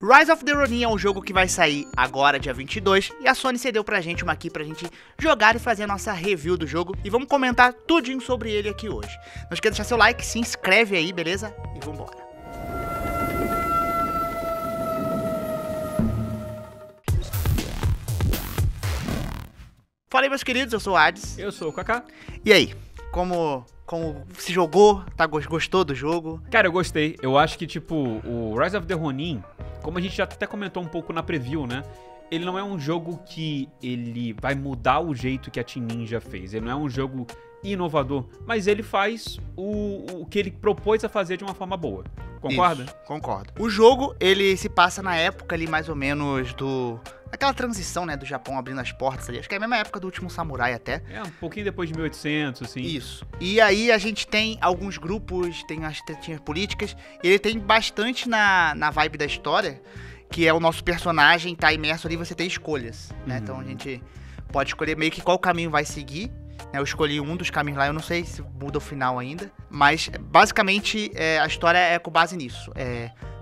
Rise of the Ronin é um jogo que vai sair agora, dia 22, e a Sony cedeu pra gente uma aqui pra gente jogar e fazer a nossa review do jogo, e vamos comentar tudinho sobre ele aqui hoje. Não esqueça de deixar seu like, se inscreve aí, beleza? E vambora. Fala aí, meus queridos, eu sou o Hades. Eu sou o Kaká. E aí, como se jogou? Gostou do jogo? Cara, eu gostei. Eu acho que, tipo, o Rise of the Ronin, como a gente já até comentou um pouco na preview, né? Ele não é um jogo que ele vai mudar o jeito que a Team Ninja fez. Ele não é um jogo inovador, mas ele faz o que ele propôs a fazer de uma forma boa. Concorda? Isso, concordo. O jogo, ele se passa na época ali, mais ou menos, aquela transição, né, do Japão abrindo as portas ali. Acho que é a mesma época do Último Samurai até. É, um pouquinho depois de 1800, assim. Isso. E aí a gente tem alguns grupos, tem as tretinhas políticas, e ele tem bastante na vibe da história, que é o nosso personagem tá imerso ali, você tem escolhas, né? Então a gente pode escolher meio que qual caminho vai seguir. Eu escolhi um dos caminhos lá, eu não sei se muda o final ainda, mas basicamente a história é com base nisso.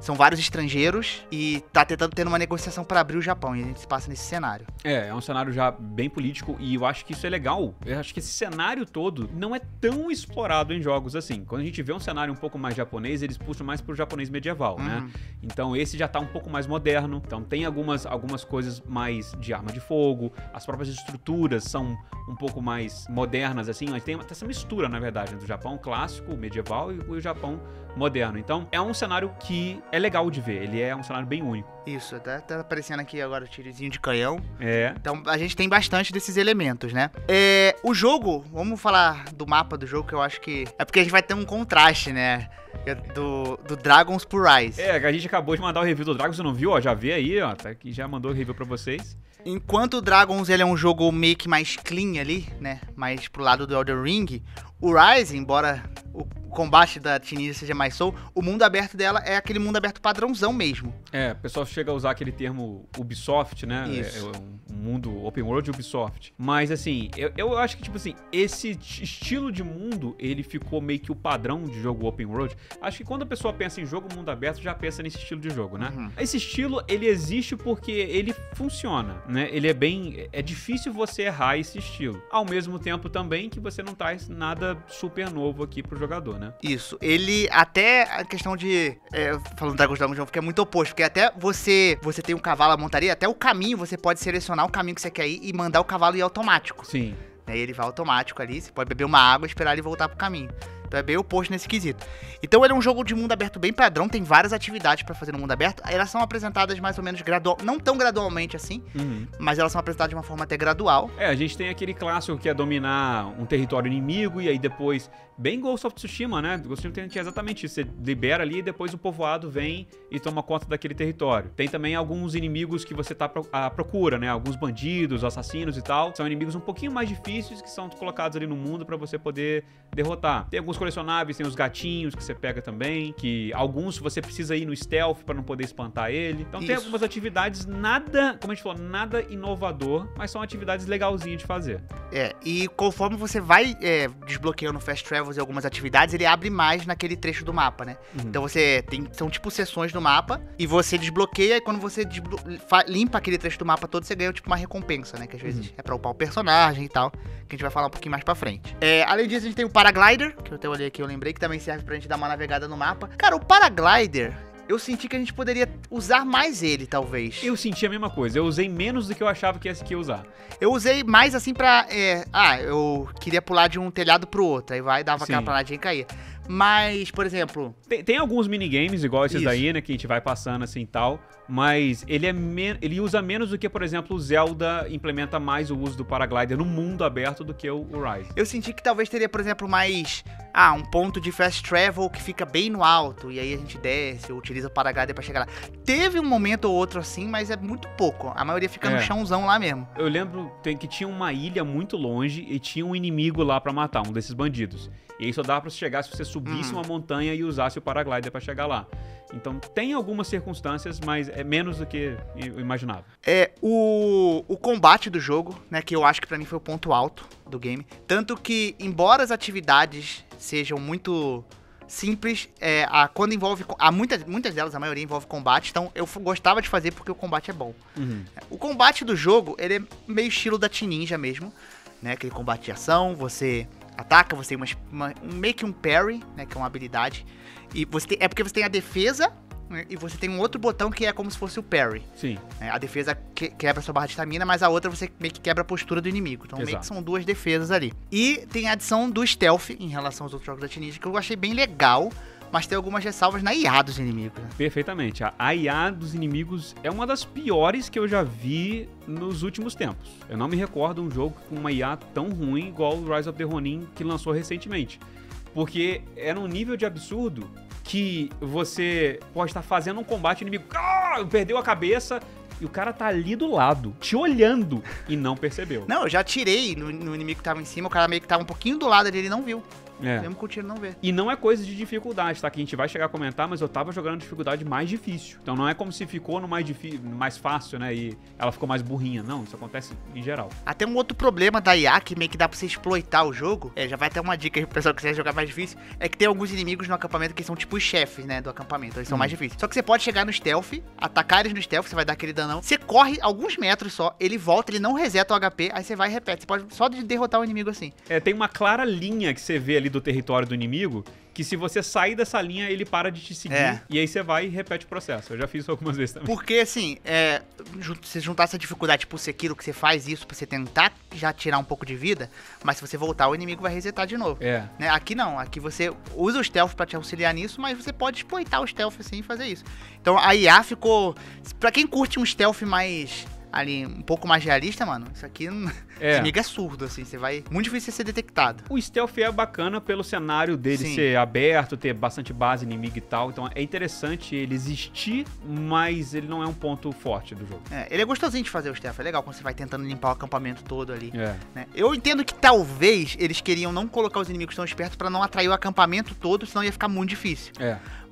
São vários estrangeiros e tá tentando ter uma negociação para abrir o Japão, e a gente se passa nesse cenário. É um cenário já bem político e eu acho que isso é legal. Eu acho que esse cenário todo não é tão explorado em jogos assim. Quando a gente vê um cenário um pouco mais japonês, eles puxam mais pro japonês medieval, né? Então esse já tá um pouco mais moderno, então tem algumas coisas mais de arma de fogo, as próprias estruturas são um pouco mais modernas, assim, mas tem até essa mistura, na verdade, do Japão clássico, medieval e o Japão moderno. Então, é um cenário que é legal de ver, ele é um cenário bem único. Isso, tá aparecendo aqui agora o tirozinho de canhão. É. Então, a gente tem bastante desses elementos, né? O jogo, vamos falar do mapa do jogo, que eu acho que... É porque a gente vai ter um contraste, né? Do Dragons pro Rise. A gente acabou de mandar o review do Dragons, você não viu? Ó, já vê aí, ó, tá aqui, já mandou o review pra vocês. Enquanto o Dragons, ele é um jogo meio que mais clean ali, né? Mais pro lado do Elden Ring, o Rise, embora o combate da Team Ninja seja mais soul, o mundo aberto dela é aquele mundo aberto padrãozão mesmo. O pessoal chega a usar aquele termo Ubisoft, né? Isso. Um mundo open world Ubisoft. Mas, assim, eu acho que, tipo assim, esse estilo de mundo, ele ficou meio que o padrão de jogo open world. Acho que quando a pessoa pensa em jogo mundo aberto, já pensa nesse estilo de jogo, né? Esse estilo, ele existe porque ele funciona, né? Ele é difícil você errar esse estilo. Ao mesmo tempo também que você não traz nada super novo aqui pro jogador, né? Isso, ele até a questão de, falando da Dragons Jogo, que é muito oposto, porque até você tem um cavalo à montaria, até o caminho, você pode selecionar o caminho que você quer ir e mandar o cavalo ir automático. Sim. Aí ele vai automático ali, você pode beber uma água e esperar ele voltar pro caminho. Então é bem oposto nesse quesito. Então ele é um jogo de mundo aberto bem padrão, tem várias atividades pra fazer no mundo aberto. Elas são apresentadas mais ou menos não tão gradualmente assim, mas elas são apresentadas de uma forma até gradual. A gente tem aquele clássico que é dominar um território inimigo e aí depois, bem Ghost of Tsushima, né? Ghost of Tsushima tem exatamente isso, você libera ali e depois o povoado vem e toma conta daquele território. Tem também alguns inimigos que você tá à procura, né? Alguns bandidos, assassinos e tal. São inimigos um pouquinho mais difíceis que são colocados ali no mundo pra você poder derrotar. Tem alguns colecionáveis, tem os gatinhos que você pega também, que alguns você precisa ir no stealth pra não poder espantar ele. Então tem algumas atividades, nada, como a gente falou, nada inovador, mas são atividades legalzinhas de fazer. E conforme você vai desbloqueando fast travels e algumas atividades, ele abre mais naquele trecho do mapa, né? Então você são tipo sessões do mapa, e você desbloqueia, e quando você limpa aquele trecho do mapa todo, você ganha tipo uma recompensa, né? Que às vezes é pra upar o personagem e tal, que a gente vai falar um pouquinho mais pra frente. Além disso, a gente tem o Paraglider, que eu até olhei aqui, eu lembrei, que também serve pra gente dar uma navegada no mapa. Cara, o Paraglider, eu senti que a gente poderia usar mais ele, talvez. Eu senti a mesma coisa, eu usei menos do que eu achava que ia usar. Eu usei mais assim pra... eu queria pular de um telhado pro outro, aí dava aquela planadinha e caía. Mas, por exemplo... Tem alguns minigames igual esses daí, né, que a gente vai passando assim e tal, mas ele usa menos do que, por exemplo, o Zelda implementa mais o uso do Paraglider no mundo aberto do que o Rise. Eu senti que talvez teria, por exemplo, mais... um ponto de fast travel que fica bem no alto, e aí a gente desce, ou utiliza o Paraglider pra chegar lá. Teve um momento ou outro assim, mas é muito pouco. A maioria fica no chãozão lá mesmo. Eu lembro que tinha uma ilha muito longe e tinha um inimigo lá pra matar, um desses bandidos. E aí só dava pra você chegar se você subisse uma montanha e usasse o Paraglider pra chegar lá. Então tem algumas circunstâncias, mas é menos do que eu imaginava. O combate do jogo, né, que eu acho que pra mim foi o ponto alto do game. Tanto que, embora as atividades sejam muito simples, quando envolve... muitas delas, a maioria envolve combate, então eu gostava de fazer porque o combate é bom. O combate do jogo, ele é meio estilo da Team Ninja mesmo, né? Aquele combate de ação, você ataca, você tem meio que um parry, né? Que é uma habilidade. E é porque você tem a defesa, né, e você tem um outro botão que é como se fosse o parry. Sim. A defesa quebra sua barra de estamina, mas a outra você meio que quebra a postura do inimigo. Então meio que são duas defesas ali. E tem a adição do stealth em relação aos outros jogos da Team Ninja, que eu achei bem legal, mas tem algumas ressalvas na IA dos inimigos. Né? Perfeitamente. A IA dos inimigos é uma das piores que eu já vi nos últimos tempos. Eu não me recordo um jogo com uma IA tão ruim igual o Rise of the Ronin que lançou recentemente. Porque era um nível de absurdo que você pode estar fazendo um combate, o inimigo perdeu a cabeça e o cara tá ali do lado, te olhando e não percebeu. Não, eu já atirei no inimigo que tava em cima, o cara meio que tava um pouquinho do lado ali, ele não viu. Mesmo com o tiro não ver. E não é coisa de dificuldade, tá? Que a gente vai chegar a comentar, mas eu tava jogando dificuldade mais difícil. Então não é como se ficou no mais fácil, né? E ela ficou mais burrinha. Não, isso acontece em geral. Até um outro problema da IA, que meio que dá pra você exploitar o jogo, já vai ter uma dica aí pro pessoal que quiser jogar mais difícil, é que tem alguns inimigos no acampamento que são tipo os chefes, né, do acampamento. Eles são mais difíceis. Só que você pode chegar no stealth, atacar eles no stealth, você vai dar aquele danão. Você corre alguns metros só, ele volta, ele não reseta o HP, aí você vai e repete. Você pode só derrotar o inimigo assim. Tem uma clara linha que você vê ali do território do inimigo, que se você sair dessa linha, ele para de te seguir, e aí você vai e repete o processo. Eu já fiz isso algumas vezes também. Porque, assim, se juntar essa dificuldade, tipo o Sekiro, que você faz isso pra você tentar já tirar um pouco de vida, mas se você voltar, o inimigo vai resetar de novo. Né? Aqui não, aqui você usa o stealth pra te auxiliar nisso, mas você pode exploitar o stealth assim e fazer isso. Então a IA ficou... Pra quem curte um stealth mais... ali, um pouco mais realista, mano, isso aqui, esse inimigo é surdo, assim, você vai... Muito difícil de ser detectado. O stealth é bacana pelo cenário dele ser aberto, ter bastante base inimiga e tal, então é interessante ele existir, mas ele não é um ponto forte do jogo. Ele é gostosinho de fazer o stealth, é legal quando você vai tentando limpar o acampamento todo ali. Né? Eu entendo que talvez eles queriam não colocar os inimigos tão espertos pra não atrair o acampamento todo, senão ia ficar muito difícil.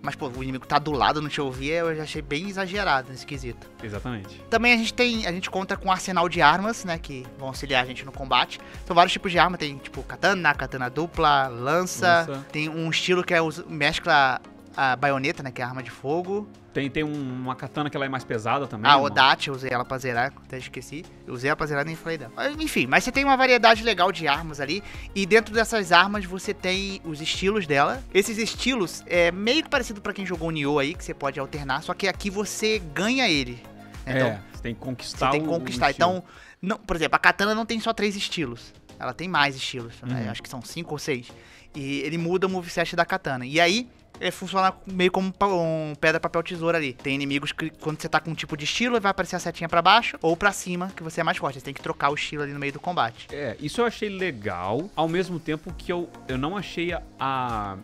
Mas, pô, o inimigo tá do lado, não te ouvir, eu já achei bem exagerado nesse quesito. Exatamente. Também a gente conta com um arsenal de armas, né, que vão auxiliar a gente no combate. São vários tipos de arma, tem, tipo, katana dupla, lança. Tem um estilo que mescla a baioneta, né, que é a arma de fogo. Tem uma katana que ela é mais pesada também. O Dati, eu usei ela pra zerar, até esqueci. Eu usei ela pra zerar, nem falei dela. Enfim, mas você tem uma variedade legal de armas ali. E dentro dessas armas você tem os estilos dela. Esses estilos é meio que parecido pra quem jogou o Nioh aí, que você pode alternar. Só que aqui você ganha ele. Então, você tem que conquistar o Então, não, por exemplo, a katana não tem só 3 estilos. Ela tem mais estilos, né? Acho que são 5 ou 6. E ele muda o moveset da katana. E aí... funciona meio como um pedra, papel, tesoura ali. Tem inimigos que quando você tá com um tipo de estilo, vai aparecer a setinha pra baixo ou pra cima, que você é mais forte. Você tem que trocar o estilo ali no meio do combate. Isso eu achei legal, ao mesmo tempo que eu não achei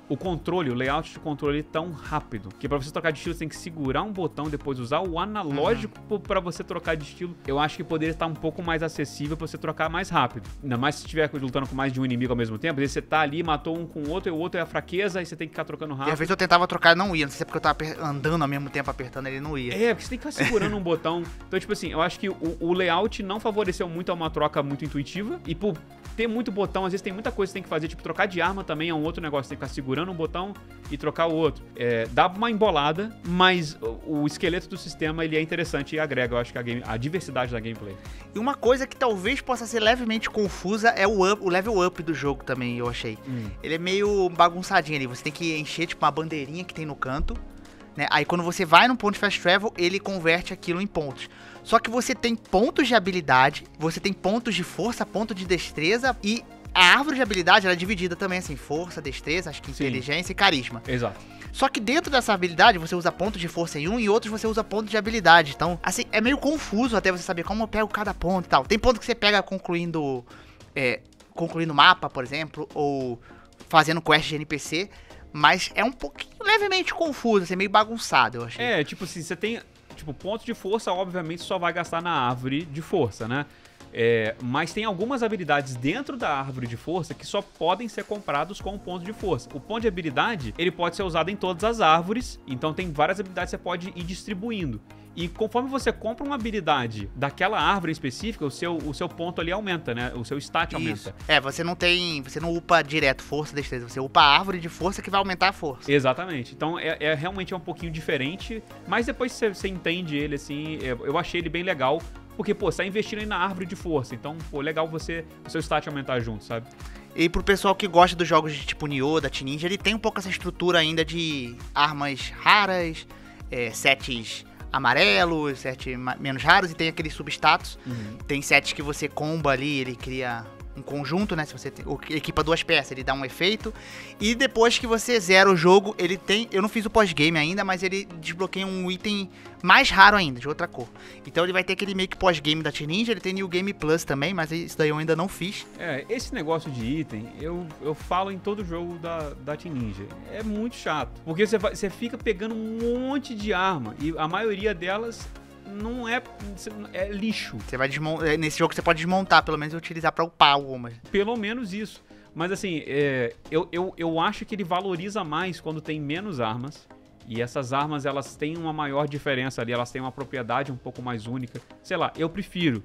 o controle, o layout de controle tão rápido. Porque pra você trocar de estilo, você tem que segurar um botão, depois usar o analógico pra você trocar de estilo. Eu acho que poderia estar um pouco mais acessível pra você trocar mais rápido. Ainda mais se estiver lutando com mais de um inimigo ao mesmo tempo. Às vezes você tá ali, matou um com o outro, e o outro é a fraqueza, aí você tem que ficar trocando rápido. E às vezes eu tentava trocar e não ia. Não sei se é porque eu tava andando ao mesmo tempo, apertando, ele não ia. Porque você tem que ficar segurando um botão. Então, tipo assim, eu acho que o layout não favoreceu muito a uma troca muito intuitiva. E por ter muito botão, às vezes tem muita coisa que você tem que fazer. Tipo, trocar de arma também é um outro negócio. Você tem que ficar segurando um botão e trocar o outro. Dá uma embolada, mas o esqueleto do sistema, ele é interessante e agrega, eu acho, que a diversidade da gameplay. E uma coisa que talvez possa ser levemente confusa é o level up do jogo também, eu achei. Ele é meio bagunçadinho ali. Você tem que encher, tipo, uma bandeirinha que tem no canto, né? Aí quando você vai no ponto de fast travel, ele converte aquilo em pontos. Só que você tem pontos de habilidade, você tem pontos de força, ponto de destreza e a árvore de habilidade ela é dividida também assim, força, destreza, acho que inteligência e carisma. Exato. Só que dentro dessa habilidade você usa ponto de força em um e outros você usa ponto de habilidade. Então, assim, é meio confuso até você saber como eu pego cada ponto e tal. Tem ponto que você pega concluindo mapa, por exemplo, ou fazendo quest de NPC. Mas é um pouquinho levemente confuso, assim, meio bagunçado, eu achei. Tipo assim, você tem... Tipo, ponto de força, obviamente, só vai gastar na árvore de força, né? Mas tem algumas habilidades dentro da árvore de força que só podem ser comprados com um ponto de força. O ponto de habilidade, ele pode ser usado em todas as árvores, então tem várias habilidades que você pode ir distribuindo. E conforme você compra uma habilidade daquela árvore específica, o seu ponto ali aumenta, né? O seu stat aumenta. Você não upa direto força, destreza, você upa a árvore de força que vai aumentar a força. Exatamente. Então realmente um pouquinho diferente, mas depois você entende ele assim, eu achei ele bem legal. Porque, pô, você tá investindo aí na árvore de força. Então, pô, legal o seu stat aumentar junto, sabe? E pro pessoal que gosta dos jogos de tipo Nioh, da Team Ninja, ele tem um pouco essa estrutura ainda de armas raras, sets amarelos, sets menos raros, e tem aqueles substatus. Tem sets que você comba ali, ele cria um conjunto, né? Se você equipa 2 peças, ele dá um efeito. E depois que você zera o jogo, ele tem... Eu não fiz o pós-game ainda, mas ele desbloqueia um item mais raro ainda, de outra cor. Então ele vai ter aquele meio que pós-game da Team Ninja, ele tem New Game Plus também, mas isso daí eu ainda não fiz. Esse negócio de item, eu falo em todo jogo da Team Ninja. É muito chato. Porque você fica pegando um monte de arma, e a maioria delas... não é lixo. Você vai nesse jogo você pode desmontar, pelo menos, e utilizar pra upar algumas. Pelo menos isso. Mas assim, eu acho que ele valoriza mais quando tem menos armas. E essas armas, elas têm uma maior diferença ali, elas têm uma propriedade um pouco mais única. Sei lá, eu prefiro.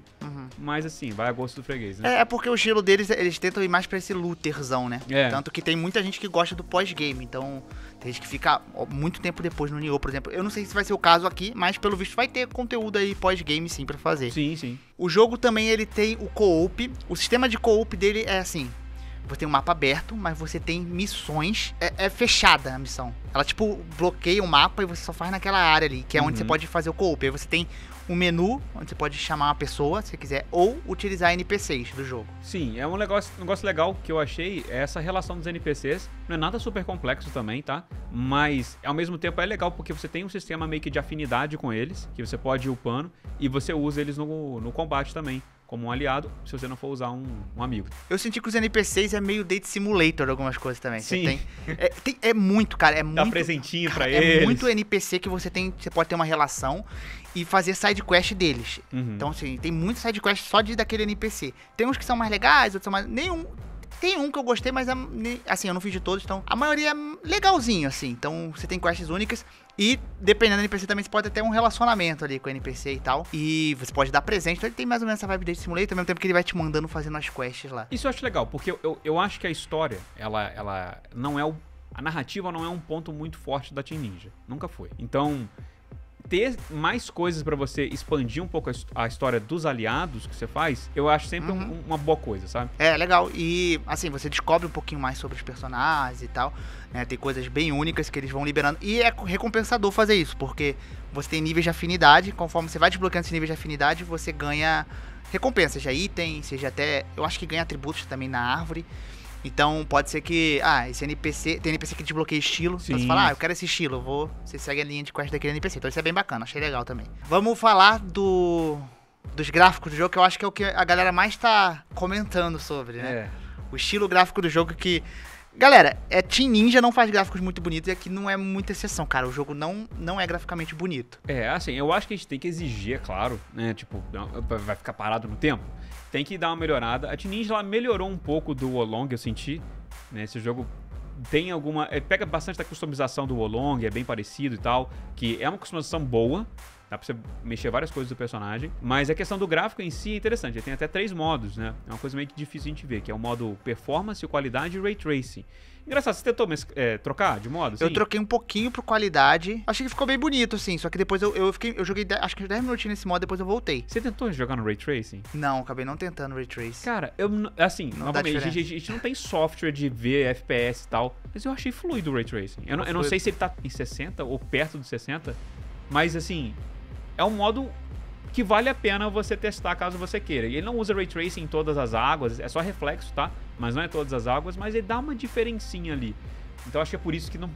Mas assim, vai a gosto do freguês, né? É porque o estilo deles, eles tentam ir mais pra esse looterzão, né? Tanto que tem muita gente que gosta do pós-game, então tem gente que fica muito tempo depois no Nioh, por exemplo. Eu não sei se vai ser o caso aqui, mas pelo visto vai ter conteúdo aí pós-game sim pra fazer. Sim. O jogo também, ele tem o co-op. O sistema de co-op dele é assim... Você tem um mapa aberto, mas você tem missões... É fechada a missão. Ela, tipo, bloqueia o mapa e você só faz naquela área ali, que é onde você pode fazer o co-op. Aí você tem um menu, onde você pode chamar uma pessoa, se você quiser, ou utilizar NPCs do jogo. Sim, é um negócio legal que eu achei, é essa relação dos NPCs. Não é nada super complexo também, tá? Mas, ao mesmo tempo, é legal porque você tem um sistema meio que de afinidade com eles, que você pode ir upando, e você usa eles no combate também. Como um aliado, se você não for usar um amigo. Eu senti que os NPCs é meio Date Simulator, algumas coisas também. Sim. É muito, cara, é muito... Dá presentinho pra eles. É muito NPC que você pode ter uma relação e fazer sidequest deles. Então, assim, tem muitos sidequests só daquele NPC. Tem uns que são mais legais, outros são mais... Tem um que eu gostei, mas assim, eu não fiz de todos, então a maioria é legalzinho, assim. Então você tem quests únicas e dependendo do NPC também você pode ter um relacionamento ali com o NPC e tal. E você pode dar presente, então ele tem mais ou menos essa vibe de Simulator, ao mesmo tempo que ele vai te mandando fazendo as quests lá. Isso eu acho legal, porque eu acho que a história, ela não é a narrativa não é um ponto muito forte da Team Ninja. Nunca foi. Então... ter mais coisas pra você expandir um pouco a história dos aliados que você faz, eu acho sempre uma boa coisa, sabe? É, legal. E, assim, você descobre um pouquinho mais sobre os personagens e tal, né? Tem coisas bem únicas que eles vão liberando. E é recompensador fazer isso, porque você tem níveis de afinidade. Conforme você vai desbloqueando esses níveis de afinidade, você ganha recompensa, seja item, seja até... Eu acho que ganha atributos também na árvore. Então, pode ser que... esse NPC... Tem NPC que desbloqueia estilo. Sim. Então, você fala, eu quero esse estilo. Você segue a linha de quest daquele NPC. Então, isso é bem bacana. Achei legal também. Vamos falar dos gráficos do jogo, que eu acho que é o que a galera mais tá comentando sobre, né? O estilo gráfico do jogo que... Galera, Team Ninja não faz gráficos muito bonitos e aqui não é muita exceção, cara. O jogo não é graficamente bonito. Assim, eu acho que a gente tem que exigir, é claro, né? Tipo, vai ficar parado no tempo. Tem que dar uma melhorada. A Team Ninja, ela melhorou um pouco do Wolong, eu senti. Né? Esse jogo tem alguma... pega bastante da customização do Wolong, é bem parecido e tal. Que é uma customização boa. Dá pra você mexer várias coisas do personagem. Mas a questão do gráfico em si é interessante. Ele tem até 3 modos, né? É uma coisa meio que difícil a gente ver. Que é o modo Performance, Qualidade e Ray Tracing. Engraçado, você tentou trocar de modo? Assim? Eu troquei um pouquinho pro qualidade. Achei que ficou bem bonito, assim. Só que depois eu joguei, acho que 10 minutinhos nesse modo, depois eu voltei. Você tentou jogar no Ray Tracing? Não, acabei não tentando Ray Tracing. Cara, novamente, a gente não tem software de ver FPS e tal. Mas eu achei fluido o Ray Tracing. Eu não sei se ele tá em 60 ou perto dos 60. Mas, assim, é um modo que vale a pena você testar caso você queira. E ele não usa Ray Tracing em todas as águas, é só reflexo, tá? Mas não é todas as águas, mas ele dá uma diferencinha ali. Então acho que é por isso que não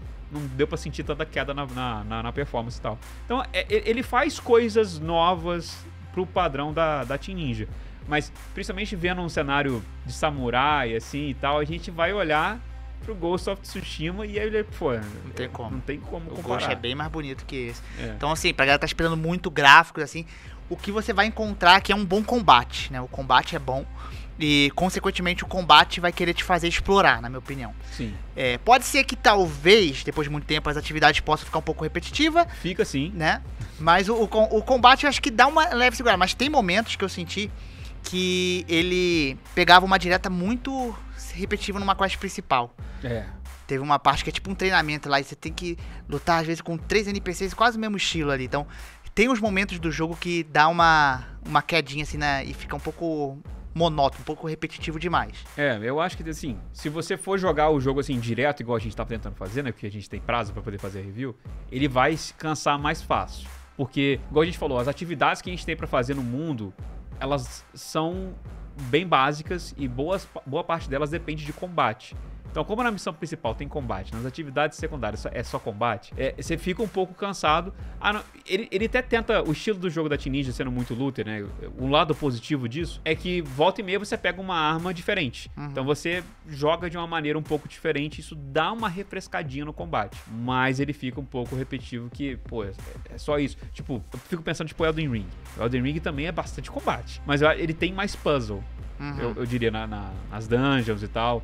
deu pra sentir tanta queda na performance e tal. Então ele faz coisas novas pro padrão da Team Ninja. Mas principalmente vendo um cenário de samurai assim e tal, a gente vai olhar pro Ghost of Tsushima e aí ele, não tem como. Não tem como comparar. O Ghost é bem mais bonito que esse. Então assim, pra galera tá esperando muito gráficos assim, o que você vai encontrar aqui é um bom combate, né? O combate é bom e, consequentemente, o combate vai querer te fazer explorar, na minha opinião. Sim. Pode ser que talvez, depois de muito tempo, as atividades possam ficar um pouco repetitivas. Fica sim. Né? Mas o combate eu acho que dá uma leve segurada. Mas tem momentos que eu senti que ele pegava uma direta muito repetitiva numa quest principal. Teve uma parte que é tipo um treinamento lá e você tem que lutar às vezes com 3 NPCs quase o mesmo estilo ali. Então tem uns momentos do jogo que dá uma quedinha assim, né? E fica um pouco monótono, um pouco repetitivo demais. Eu acho que assim, se você for jogar o jogo assim direto, igual a gente tá tentando fazer, né? Porque a gente tem prazo pra poder fazer a review, ele vai se cansar mais fácil. Porque, igual a gente falou, as atividades que a gente tem pra fazer no mundo, elas são bem básicas e boa parte delas depende de combate. Então, como na missão principal tem combate, nas atividades secundárias é só combate, você fica um pouco cansado. Ele até tenta, o estilo do jogo da Team Ninja sendo muito looter, né? Um lado positivo disso é que volta e meia você pega uma arma diferente. Então você joga de uma maneira um pouco diferente, isso dá uma refrescadinha no combate. Mas ele fica um pouco repetitivo que, pô, é só isso. Tipo, eu fico pensando tipo Elden Ring. O Elden Ring também é bastante combate, mas ele tem mais puzzle. Eu diria nas dungeons e tal,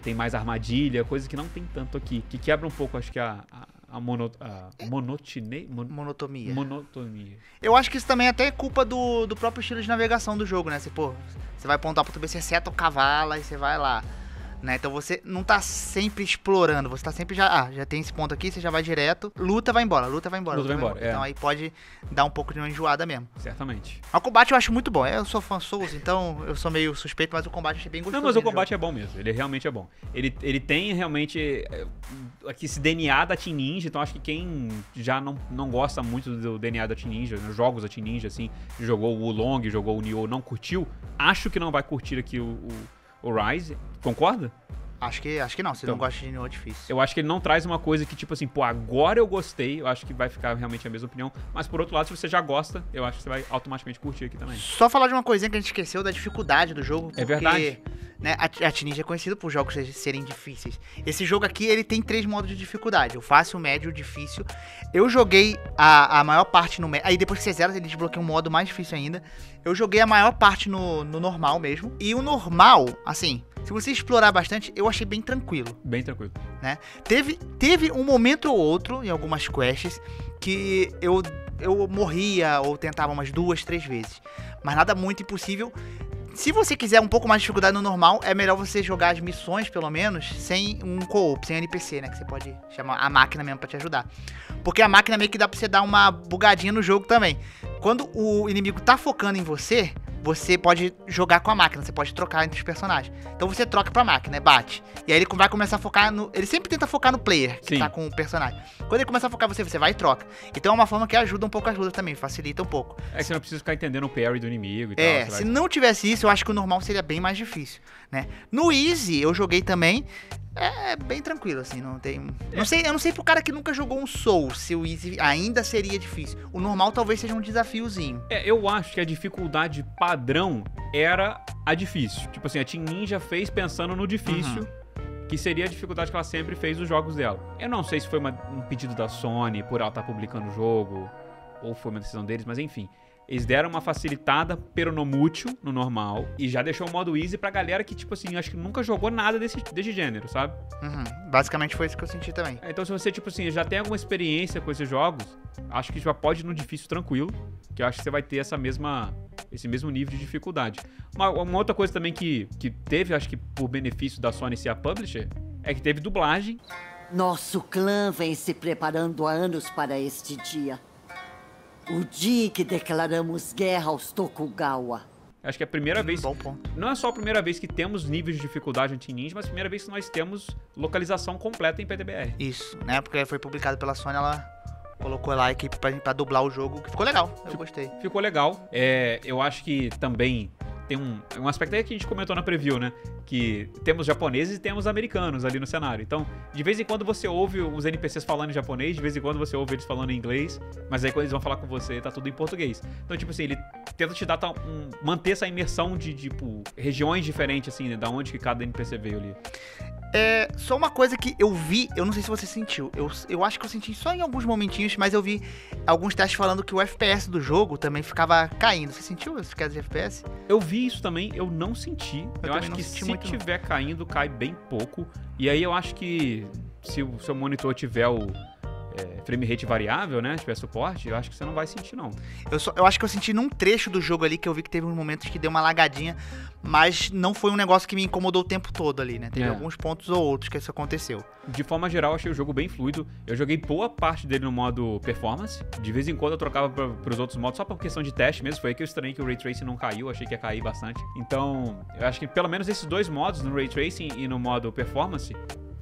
tem mais armadilha, coisa que não tem tanto aqui, que quebra um pouco, acho que a monotonia. Eu acho que isso também até é culpa do próprio estilo de navegação do jogo, né? Você vai apontar pro B, você seta o cavalo e você vai lá. Né? Então você não tá sempre explorando, você tá sempre já tem esse ponto aqui, você já vai direto, luta, vai embora. Então aí pode dar um pouco de uma enjoada mesmo. Certamente. O combate eu acho muito bom, eu sou fã Souls, então eu sou meio suspeito, mas o combate eu achei bem gostoso. Não, mas o combate é bom mesmo, ele realmente é bom. Ele tem realmente aqui esse DNA da Team Ninja, então acho que quem já não gosta muito do DNA da Team Ninja, nos jogos da Team Ninja, assim, jogou o Wulong, jogou o Nioh, não curtiu, acho que não vai curtir aqui o Rise, concorda? Acho que não, se então, não gosta de Nioh é difícil. Eu acho que ele não traz uma coisa que tipo assim, pô, agora eu gostei, eu acho que vai ficar realmente a mesma opinião, mas por outro lado, se você já gosta, eu acho que você vai automaticamente curtir aqui também. Só falar de uma coisinha que a gente esqueceu, da dificuldade do jogo, porque, verdade. Né, a Team Ninja é conhecida por jogos serem difíceis. Esse jogo aqui, ele tem 3 modos de dificuldade, o fácil, o médio e o difícil. Eu joguei a maior parte no médio, aí depois que você zera, ele desbloqueia um modo mais difícil ainda. Eu joguei a maior parte no normal mesmo, e o normal, assim, se você explorar bastante, eu achei bem tranquilo. Bem tranquilo. Né? Teve um momento ou outro, em algumas quests, que eu morria ou tentava umas 2, 3 vezes. Mas nada muito impossível. Se você quiser um pouco mais de dificuldade no normal, é melhor você jogar as missões, pelo menos, sem um co-op, sem NPC, né? Que você pode chamar a máquina mesmo pra te ajudar. Porque a máquina meio que dá pra você dar uma bugadinha no jogo também. Quando o inimigo tá focando em você, você pode jogar com a máquina, você pode trocar entre os personagens. Então você troca pra máquina, né? Bate. E aí ele vai começar a focar no... Ele sempre tenta focar no player, que tá com o personagem. Quando ele começa a focar você vai e troca. Então é uma forma que ajuda um pouco as lutas também, facilita um pouco. É que você não precisa ficar entendendo o parry do inimigo e tal. Se não tivesse isso, eu acho que o normal seria bem mais difícil, né? No Easy, eu joguei também... É bem tranquilo, assim, não tem... Eu não sei pro cara que nunca jogou um Soul, se o Easy ainda seria difícil. O normal talvez seja um desafiozinho. Eu acho que a dificuldade padrão era a difícil. Tipo assim, a Team Ninja fez pensando no difícil, que seria a dificuldade que ela sempre fez nos jogos dela. Eu não sei se foi um pedido da Sony por ela estar publicando o jogo, ou foi uma decisão deles, mas enfim... Eles deram uma facilitada peronomútil no normal e já deixou o modo easy pra galera que, tipo assim, acho que nunca jogou nada desse gênero, sabe? Basicamente foi isso que eu senti também. Então se você, tipo assim, já tem alguma experiência com esses jogos, acho que já pode ir no difícil tranquilo, que eu acho que você vai ter esse mesmo nível de dificuldade. Uma outra coisa também que teve, acho que por benefício da Sony ser a publisher, é que teve dublagem. Nosso clã vem se preparando há anos para este dia. O dia que declaramos guerra aos Tokugawa. Acho que é a primeira vez... Bom ponto. Não é só a primeira vez que temos níveis de dificuldade no Team Ninja, mas a primeira vez que nós temos localização completa em PTBR. Isso, né? Porque foi publicado pela Sony, ela colocou lá a equipe pra dublar o jogo, que ficou legal. Eu gostei. Ficou legal. Eu acho que também... Tem um aspecto aí que a gente comentou na preview, né? Que temos japoneses e temos americanos ali no cenário. Então, de vez em quando você ouve os NPCs falando em japonês, de vez em quando você ouve eles falando em inglês, mas aí quando eles vão falar com você, tá tudo em português. Então, tipo assim, ele tenta te dar manter essa imersão de tipo, regiões diferentes, assim, né? Da onde que cada NPC veio ali. Só uma coisa que eu vi, eu não sei se você sentiu, eu acho que eu senti só em alguns momentinhos, mas eu vi alguns testes falando que o FPS do jogo também ficava caindo. Você sentiu essa queda de FPS? Eu vi isso também, eu não senti. Eu acho que se tiver caindo, cai bem pouco. E aí eu acho que se o seu monitor tiver o frame rate variável, né, tiver suporte, eu acho que você não vai sentir, não. Eu acho que eu senti num trecho do jogo ali que eu vi que teve uns momentos que deu uma lagadinha, mas não foi um negócio que me incomodou o tempo todo ali, né? Teve alguns pontos ou outros que isso aconteceu. De forma geral, eu achei o jogo bem fluido. Eu joguei boa parte dele no modo performance. De vez em quando eu trocava pros outros modos, só por questão de teste mesmo. Foi aí que eu estranhei que o Ray Tracing não caiu, achei que ia cair bastante. Então, eu acho que pelo menos esses dois modos, no Ray Tracing e no modo performance,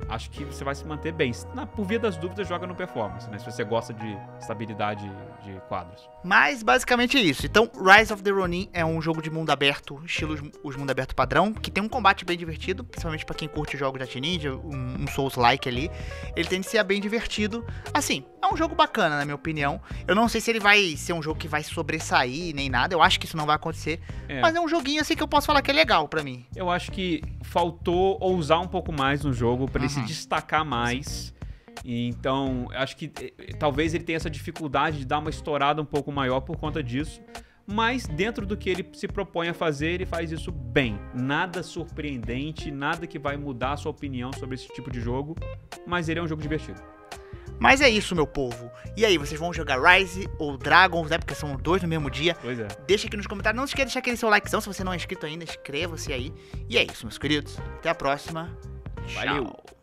acho que você vai se manter bem. Por via das dúvidas, joga no performance, né? Se você gosta de estabilidade de quadros. Mas, basicamente é isso. Então, Rise of the Ronin é um jogo de mundo aberto, estilo os mundo aberto padrão, que tem um combate bem divertido, principalmente pra quem curte jogos de Ninja, um Souls-like ali. Ele tem de ser bem divertido. Assim, é um jogo bacana, na minha opinião. Eu não sei se ele vai ser um jogo que vai sobressair, nem nada. Eu acho que isso não vai acontecer. Mas é um joguinho assim que eu posso falar que é legal pra mim. Eu acho que faltou ousar um pouco mais no jogo pra ele se destacar mais. Então, acho que talvez ele tenha essa dificuldade de dar uma estourada um pouco maior por conta disso. Mas dentro do que ele se propõe a fazer, ele faz isso bem. Nada surpreendente, nada que vai mudar a sua opinião sobre esse tipo de jogo. Mas ele é um jogo divertido. Mas é isso, meu povo. E aí, vocês vão jogar Rise ou Dragons, né? Porque são dois no mesmo dia. Pois é. Deixa aqui nos comentários. Não esqueça de deixar aquele seu likezão. Se você não é inscrito ainda, inscreva-se aí. E é isso, meus queridos. Até a próxima. Valeu. Tchau.